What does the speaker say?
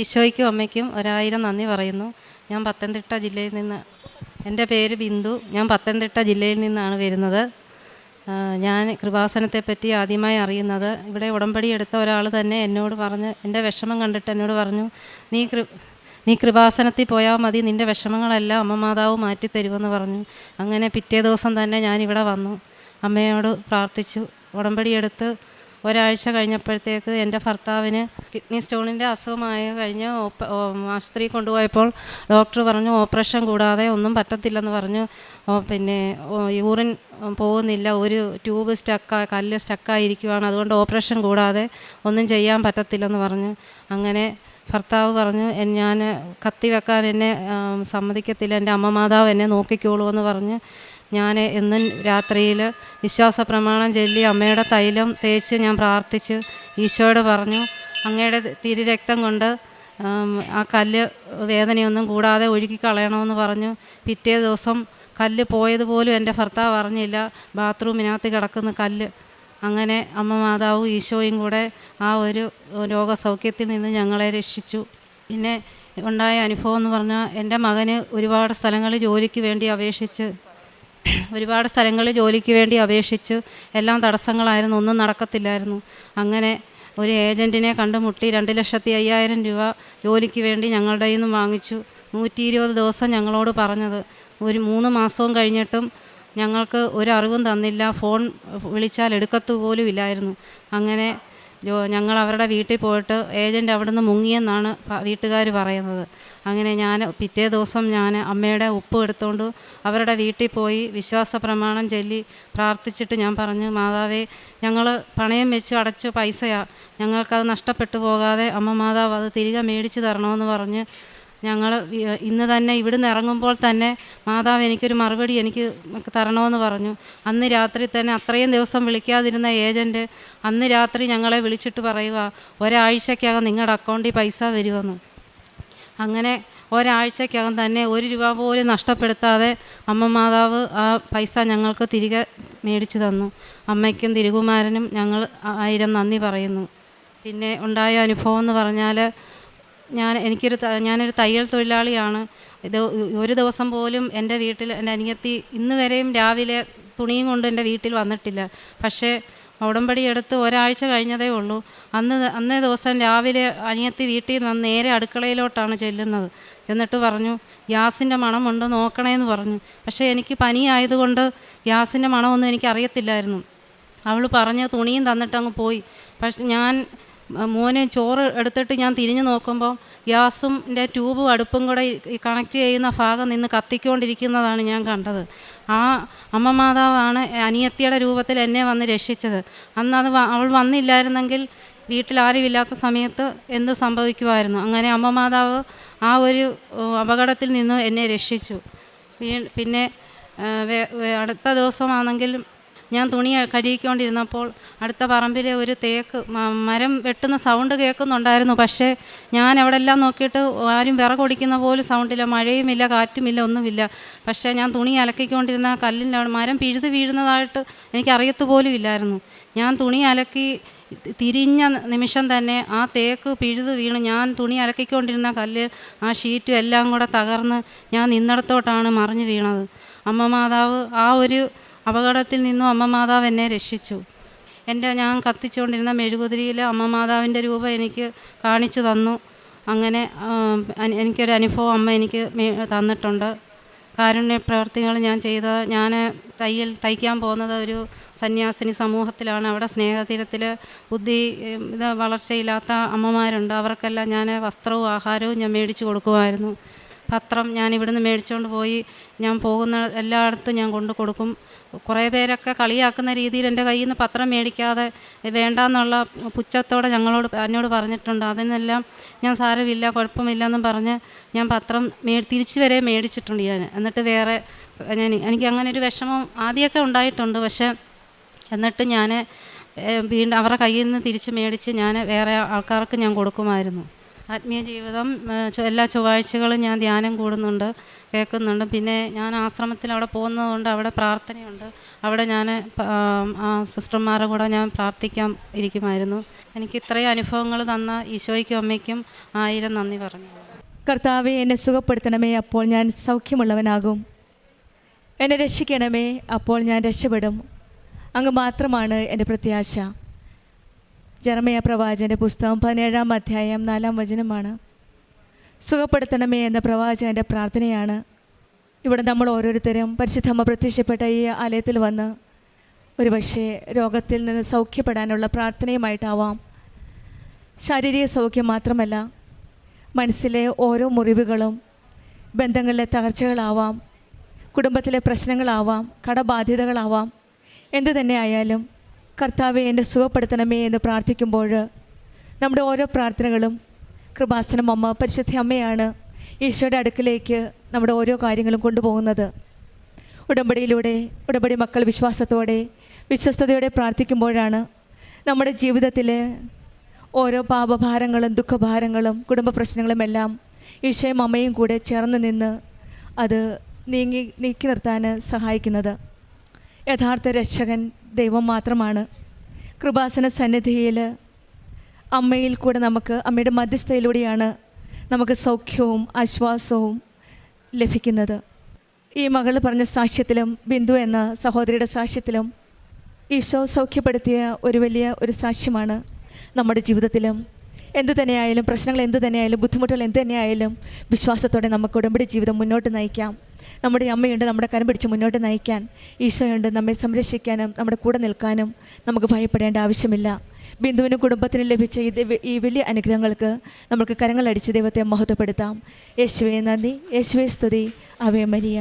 ഈശോയ്ക്കും അമ്മയ്ക്കും 1000 നന്ദി പറയുന്നു. ഞാൻ പത്തനംതിട്ട ജില്ലയിൽ നിന്ന്, എൻ്റെ പേര് ബിന്ദു. ഞാൻ പത്തനംതിട്ട ജില്ലയിൽ നിന്നാണ് വരുന്നത്. ഞാൻ കൃപാസനത്തെപ്പറ്റി ആദ്യമായി അറിയുന്നത് ഇവിടെ ഉടമ്പടി എടുത്ത ഒരാൾ തന്നെ എന്നോട് പറഞ്ഞ്, എൻ്റെ വിഷമം കണ്ടിട്ട് എന്നോട് പറഞ്ഞു, നീ കൃപാസനത്തിൽ പോയാൽ മതി, നിൻ്റെ വിഷമങ്ങളെല്ലാം അമ്മ മാതാവ് മാറ്റിത്തരുമെന്ന് പറഞ്ഞു. അങ്ങനെ പിറ്റേ ദിവസം തന്നെ ഞാനിവിടെ വന്നു, അമ്മയോട് പ്രാർത്ഥിച്ചു. ഉടമ്പടി എടുത്ത് ഒരാഴ്ച കഴിഞ്ഞപ്പോഴത്തേക്ക് എൻ്റെ ഭർത്താവിന് കിഡ്നി സ്റ്റോണിൻ്റെ അസുഖമായി കഴിഞ്ഞ് ആശുപത്രിയിൽ കൊണ്ടുപോയപ്പോൾ ഡോക്ടർ പറഞ്ഞു ഓപ്പറേഷൻ കൂടാതെ ഒന്നും പറ്റത്തില്ലെന്ന് പറഞ്ഞു. പിന്നെ യൂറിൻ പോകുന്നില്ല, ഒരു ട്യൂബ് കല്ല് സ്റ്റക്കായിരിക്കുവാണ്, അതുകൊണ്ട് ഓപ്പറേഷൻ കൂടാതെ ഒന്നും ചെയ്യാൻ പറ്റത്തില്ലെന്ന് പറഞ്ഞു. അങ്ങനെ ഭർത്താവ് പറഞ്ഞു, ഞാൻ കത്തി വെക്കാൻ എന്നെ സമ്മതിക്കത്തില്ല, എൻ്റെ അമ്മ മാതാവ് എന്നെ നോക്കിക്കോളൂ എന്ന് പറഞ്ഞ് ഞാൻ എന്നും രാത്രിയിൽ വിശ്വാസ പ്രമാണം ചൊല്ലി അമ്മയുടെ തൈലം തേച്ച് ഞാൻ പ്രാർത്ഥിച്ച് ഈശോയോട് പറഞ്ഞു, അങ്ങയുടെ തിരുരക്തം കൊണ്ട് ആ കല്ല് വേദനയൊന്നും കൂടാതെ ഒഴുക്കി കളയണമെന്ന് പറഞ്ഞു. പിറ്റേ ദിവസം കല്ല് പോയതുപോലും എൻ്റെ ഭർത്താവ് അറിഞ്ഞില്ല, ബാത്റൂമിനകത്ത് കിടക്കുന്ന കല്ല്. അങ്ങനെ അമ്മ മാതാവും ഈശോയും കൂടെ ആ ഒരു രോഗസൗഖ്യത്തിൽ നിന്ന് ഞങ്ങളെ രക്ഷിച്ചു. പിന്നെ ഉണ്ടായ അനുഭവം എന്ന് പറഞ്ഞാൽ, എൻ്റെ മകന് ഒരുപാട് സ്ഥലങ്ങളിൽ ജോലിക്ക് വേണ്ടി അപേക്ഷിച്ച് എല്ലാം തടസ്സങ്ങളായിരുന്നു, ഒന്നും നടക്കത്തില്ലായിരുന്നു. അങ്ങനെ ഒരു ഏജൻറ്റിനെ കണ്ടുമുട്ടി 2,50,000 രൂപ ജോലിക്ക് വേണ്ടി ഞങ്ങളുടെ കയ്യിൽ നിന്നും വാങ്ങിച്ചു. 120 ദിവസം ഞങ്ങളോട് പറഞ്ഞത്. ഒരു 3 മാസവും കഴിഞ്ഞിട്ടും ഞങ്ങൾക്ക് ഒരറിവും തന്നില്ല, ഫോൺ വിളിച്ചാൽ എടുക്കത്തു പോലും ഇല്ലായിരുന്നു. അങ്ങനെ ഞങ്ങൾ അവരുടെ വീട്ടിൽ പോയിട്ട് ഏജൻറ്റ് അവിടെ നിന്ന് മുങ്ങിയെന്നാണ് വീട്ടുകാർ പറയുന്നത്. അങ്ങനെ പിറ്റേ ദിവസം ഞാൻ അമ്മയുടെ ഉപ്പ് എടുത്തുകൊണ്ട് അവരുടെ വീട്ടിൽ പോയി വിശ്വാസ പ്രമാണം ചൊല്ലി പ്രാർത്ഥിച്ചിട്ട് ഞാൻ പറഞ്ഞു, മാതാവേ, ഞങ്ങൾ പണയം വെച്ച് അടച്ച പൈസയാണ്, ഞങ്ങൾക്കത് നഷ്ടപ്പെട്ടു പോകാതെ അമ്മ മാതാവ് അത് തിരികെ മേടിച്ച് തരണമെന്ന് പറഞ്ഞ് ഞങ്ങൾ ഇന്ന് തന്നെ ഇവിടുന്ന് ഇറങ്ങുമ്പോൾ തന്നെ മാതാവ് എനിക്കൊരു മറുപടി എനിക്ക് തരണമെന്ന് പറഞ്ഞു. അന്ന് രാത്രി തന്നെ, അത്രയും ദിവസം വിളിക്കാതിരുന്ന ഏജൻറ്റ് അന്ന് രാത്രി ഞങ്ങളെ വിളിച്ചിട്ട് പറയുക, ഒരാഴ്ചക്കകം നിങ്ങളുടെ അക്കൗണ്ടിൽ പൈസ വരുമെന്ന്. അങ്ങനെ ഒരാഴ്ചക്കകം തന്നെ 1 രൂപ പോലും നഷ്ടപ്പെടുത്താതെ അമ്മ മാതാവ് ആ പൈസ ഞങ്ങൾക്ക് തിരികെ മേടിച്ചു തന്നു. അമ്മയ്ക്കും തിരുകുമാരനും ഞങ്ങൾ 1000 നന്ദി പറയുന്നു. പിന്നെ ഉണ്ടായ അനുഭവം എന്ന് പറഞ്ഞാൽ, ഞാനൊരു തയ്യൽ തൊഴിലാളിയാണ്. ഒരു ദിവസം പോലും എൻ്റെ വീട്ടിൽ എൻ്റെ അനിയത്തി ഇന്ന് വരെയും രാവിലെ തുണിയും കൊണ്ട് എൻ്റെ വീട്ടിൽ വന്നിട്ടില്ല. പക്ഷേ ഉടമ്പടി എടുത്ത് ഒരാഴ്ച കഴിഞ്ഞതേ ഉള്ളൂ. അന്നേ ദിവസം രാവിലെ അനിയത്തി വീട്ടിൽ നിന്ന് വന്ന് നേരെ അടുക്കളയിലോട്ടാണ് ചെല്ലുന്നത്. എന്നിട്ട് പറഞ്ഞു, ഗ്യാസിൻ്റെ മണമുണ്ട്, നോക്കണേന്ന് പറഞ്ഞു. പക്ഷേ എനിക്ക് പനി ആയതുകൊണ്ട് ഗ്യാസിൻ്റെ മണമൊന്നും എനിക്കറിയത്തില്ലായിരുന്നു. അവൾ പറഞ്ഞ് തുണിയും തന്നിട്ട് അങ്ങ് പോയി. പക്ഷെ ഞാൻ മോന് ചോറ് എടുത്തിട്ട് ഞാൻ തിരിഞ്ഞു നോക്കുമ്പോൾ ഗ്യാസിൻ്റെ ട്യൂബും അടുപ്പും കൂടെ കണക്ട് ചെയ്യുന്ന ഭാഗം നിന്ന് കത്തിക്കൊണ്ടിരിക്കുന്നതാണ് ഞാൻ കണ്ടത്. ആ അമ്മ മാതാവാണ് അനിയത്തിയുടെ രൂപത്തിൽ എന്നെ വന്ന് രക്ഷിച്ചത്. അന്നത് അവൾ വന്നില്ലായിരുന്നെങ്കിൽ വീട്ടിൽ ആരുമില്ലാത്ത സമയത്ത് എന്ത് സംഭവിക്കുമായിരുന്നു. അങ്ങനെ അമ്മ മാതാവ് ആ ഒരു അപകടത്തിൽ നിന്ന് എന്നെ രക്ഷിച്ചു. പിന്നെ അടുത്ത ദിവസമാണെങ്കിൽ ഞാൻ തുണി കഴുകിക്കൊണ്ടിരുന്നപ്പോൾ അടുത്ത പറമ്പിലെ ഒരു തേക്ക് മരം വെട്ടുന്ന സൗണ്ട് കേൾക്കുന്നുണ്ടായിരുന്നു. പക്ഷേ ഞാൻ അവിടെ എല്ലാം നോക്കിയിട്ട് ആരും വിറകൊടിക്കുന്ന പോലും സൗണ്ടില്ല, മഴയുമില്ല, കാറ്റുമില്ല, ഒന്നുമില്ല. പക്ഷേ ഞാൻ തുണി അലക്കിക്കൊണ്ടിരുന്ന കല്ലിൻ്റെ മരം പിഴുത് വീഴുന്നതായിട്ട് എനിക്കറിയത്തു പോലും ഇല്ലായിരുന്നു. ഞാൻ തുണി അലക്കി തിരിഞ്ഞ നിമിഷം തന്നെ ആ തേക്ക് പിഴുത് വീണ് ഞാൻ തുണി അലക്കിക്കൊണ്ടിരുന്ന കല്ല്, ആ ഷീറ്റും എല്ലാം കൂടെ തകർന്ന് ഞാൻ നിന്നിടത്തോട്ടാണ് മറിഞ്ഞു വീണത്. അമ്മ മാതാവ് ആ ഒരു അപകടത്തിൽ നിന്നും അമ്മ മാതാവ് എന്നെ രക്ഷിച്ചു. ഞാൻ കത്തിച്ചുകൊണ്ടിരുന്ന മെഴുകുതിരിയിൽ അമ്മ മാതാവിൻ്റെ രൂപം എനിക്ക് കാണിച്ചു തന്നു. അങ്ങനെ എനിക്കൊരു അനുഭവം അമ്മ എനിക്ക് തന്നിട്ടുണ്ട്. കാരുണ്യ പ്രവർത്തികൾ ഞാൻ തയ്ക്കാൻ പോകുന്നത് ഒരു സന്യാസിനി സമൂഹത്തിലാണ്. അവിടെ സ്നേഹതീരത്തിൽ വളർച്ചയില്ലാത്ത അമ്മമാരുണ്ട്. അവർക്കെല്ലാം ഞാൻ വസ്ത്രവും ആഹാരവും ഞാൻ മേടിച്ച് കൊടുക്കുമായിരുന്നു. പത്രം ഞാൻ ഇവിടുന്ന് മേടിച്ചുകൊണ്ട് പോയി ഞാൻ പോകുന്ന എല്ലായിടത്തും ഞാൻ കൊണ്ട് കൊടുക്കും. കുറേ പേരൊക്കെ കളിയാക്കുന്ന രീതിയിൽ എൻ്റെ കയ്യിൽ നിന്ന് പത്രം മേടിക്കാതെ വേണ്ടാന്നുള്ള പുച്ഛത്തോടെ എന്നോട് പറഞ്ഞിട്ടുണ്ട്. അതിനെല്ലാം ഞാൻ സാരമില്ല, കുഴപ്പമില്ലെന്നും പറഞ്ഞ് ഞാൻ പത്രം തിരിച്ചു വരെ മേടിച്ചിട്ടുണ്ട് ഞാൻ. എന്നിട്ട് വേറെ എനിക്ക് അങ്ങനെ ഒരു വിഷമം ആദ്യമൊക്കെ ഉണ്ടായിട്ടുണ്ട്. പക്ഷേ എന്നിട്ട് ഞാൻ വീണ്ടും അവരുടെ കയ്യിൽ നിന്ന് തിരിച്ച് മേടിച്ച് ഞാൻ വേറെ ആൾക്കാർക്ക് ഞാൻ കൊടുക്കുമായിരുന്നു. ആത്മീയ ജീവിതം എല്ലാ ചൊവ്വാഴ്ചകളും ഞാൻ ധ്യാനം കൂടുന്നുണ്ട്, കേൾക്കുന്നുണ്ട്. പിന്നെ ഞാൻ ആശ്രമത്തിൽ അവിടെ പോകുന്നതുകൊണ്ട് അവിടെ പ്രാർത്ഥനയുണ്ട്. അവിടെ ഞാൻ സിസ്റ്റർമാരുടെ കൂടെ ഞാൻ പ്രാർത്ഥിക്കാൻ ഇരിക്കുമായിരുന്നു. എനിക്ക് ഇത്രയും അനുഭവങ്ങൾ തന്ന ഈശോയ്ക്കും അമ്മയ്ക്കും 1000 നന്ദി പറഞ്ഞു. കർത്താവെ, എന്നെ സുഖപ്പെടുത്തണമേ, അപ്പോൾ ഞാൻ സൗഖ്യമുള്ളവനാകും. എന്നെ രക്ഷിക്കണമേ, അപ്പോൾ ഞാൻ രക്ഷപ്പെടും. അങ്ങ് മാത്രമാണ് എൻ്റെ പ്രത്യാശ. ജെറമ്യാ പ്രവാചകൻ്റെ പുസ്തകം 17-ാം അധ്യായം 4-ാം വചനമാണ്. സുഖപ്പെടുത്തണമേ എന്ന പ്രവാചകൻ്റെ പ്രാർത്ഥനയാണ്. ഇവിടെ നമ്മൾ ഓരോരുത്തരും പരിശുദ്ധമ്മ പ്രത്യക്ഷപ്പെട്ട ഈ ആലയത്തിൽ വന്ന് ഒരുപക്ഷെ രോഗത്തിൽ നിന്ന് സൗഖ്യപ്പെടാനുള്ള പ്രാർത്ഥനയുമായിട്ടാവാം. ശാരീരിക സൗഖ്യം മാത്രമല്ല, മനസ്സിലെ ഓരോ മുറിവുകളും, ബന്ധങ്ങളിലെ തകർച്ചകളാവാം, കുടുംബത്തിലെ പ്രശ്നങ്ങളാവാം, കടബാധ്യതകളാവാം, എന്തു തന്നെ ആയാലും കർത്താവെ എന്നെ സുഖപ്പെടുത്തണമേ എന്ന് പ്രാർത്ഥിക്കുമ്പോൾ നമ്മുടെ ഓരോ പ്രാർത്ഥനകളും കൃപാസനം അമ്മ, പരിശുദ്ധ അമ്മയാണ് ഈശോയുടെ അടുക്കിലേക്ക് നമ്മുടെ ഓരോ കാര്യങ്ങളും കൊണ്ടുപോകുന്നത്. ഉടമ്പടിയിലൂടെ ഉടമ്പടി മക്കൾ വിശ്വാസത്തോടെ വിശ്വസ്തയോടെ പ്രാർത്ഥിക്കുമ്പോഴാണ് നമ്മുടെ ജീവിതത്തിലെ ഓരോ പാപഭാരങ്ങളും ദുഃഖഭാരങ്ങളും കുടുംബ പ്രശ്നങ്ങളുമെല്ലാം ഈശോയും അമ്മയും കൂടെ ചേർന്ന് നിന്ന് അത് നീക്കി നിർത്താൻ സഹായിക്കുന്നത്. യഥാർത്ഥ രക്ഷകൻ ദൈവം മാത്രമാണ്. കൃപാസന സന്നിധിയിൽ അമ്മയിൽ കൂടെ നമുക്ക്, അമ്മയുടെ മധ്യസ്ഥയിലൂടെയാണ് നമുക്ക് സൗഖ്യവും ആശ്വാസവും ലഭിക്കുന്നത്. ഈ മകൾ പറഞ്ഞ സാക്ഷ്യത്തിലും ബിന്ദു എന്ന സഹോദരിയുടെ സാക്ഷ്യത്തിലും ഈശോ സൗഖ്യപ്പെടുത്തിയ ഒരു സാക്ഷ്യമാണ് നമ്മുടെ ജീവിതത്തിലും. എന്തു തന്നെയായാലും, പ്രശ്നങ്ങൾ എന്തു തന്നെയായാലും, ബുദ്ധിമുട്ടുകൾ എന്തു തന്നെയായാലും വിശ്വാസത്തോടെ നമുക്ക് ഉടമ്പടി ജീവിതം മുന്നോട്ട് നയിക്കാം. നമ്മുടെ അമ്മയുണ്ട് നമ്മുടെ കരം പിടിച്ച് മുന്നോട്ട് നയിക്കാൻ. ഈശോയുണ്ട് നമ്മെ സംരക്ഷിക്കാനും നമ്മുടെ കൂടെ നിൽക്കാനും. നമുക്ക് ഭയപ്പെടേണ്ട ആവശ്യമില്ല. ബിന്ദുവിനും കുടുംബത്തിനും ലഭിച്ച ഈ വലിയ അനുഗ്രഹങ്ങൾക്ക് നമുക്ക് കരങ്ങളടിച്ച് ദൈവത്തെ മഹത്വപ്പെടുത്താം. യേശുവേ നന്ദി, യേശുവേ സ്തുതി, ആവേ മരിയ.